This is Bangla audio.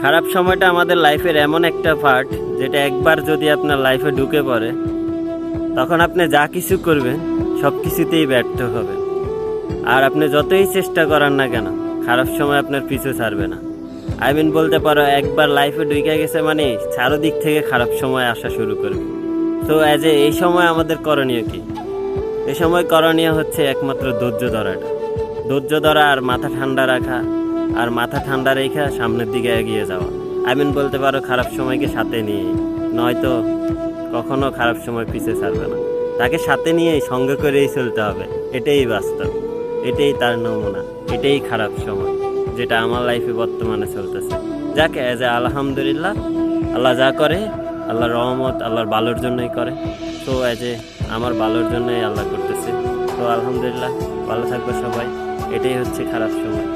খারাপ সময়টা আমাদের লাইফের এমন একটা পার্ট যেটা একবার যদি আপনার লাইফে ঢুকে পড়ে তখন আপনি যা কিছু করবেন সব কিছুতেই ব্যর্থ হবেন। আর আপনি যতই চেষ্টা করেন না কেন খারাপ সময় আপনার পিছু ছাড়বে না। বলতে পারো একবার লাইফে ঢুকে গেছে মানে চারোদিক থেকে খারাপ সময় আসা শুরু করবে। তো এই সময় আমাদের করণীয় কি? এই সময় করণীয় হচ্ছে একমাত্র ধৈর্য ধরাটা। ধৈর্য ধরা আর মাথা ঠান্ডা রাখা, আর মাথা ঠান্ডা রেখা সামনের দিকে এগিয়ে যাওয়া। বলতে পারো খারাপ সময়কে সাথে নিয়ে, নয়তো কখনো খারাপ সময় পিছিয়ে ছাড়বে না। তাকে সাথে নিয়েই সঙ্গে করেই চলতে হবে। এটাই বাস্তব, এটাই তার নমুনা, এটাই খারাপ সময় যেটা আমার লাইফে বর্তমানে চলতেছে। যাকে আলহামদুলিল্লাহ, আল্লাহ যা করে আল্লাহর রহমত আল্লাহর ভালোর জন্যই করে। তো আমার ভালোর জন্যই আল্লাহ করতেছে। তো আলহামদুলিল্লাহ, ভালো থাকবে সবাই। এটাই হচ্ছে খারাপ সময়।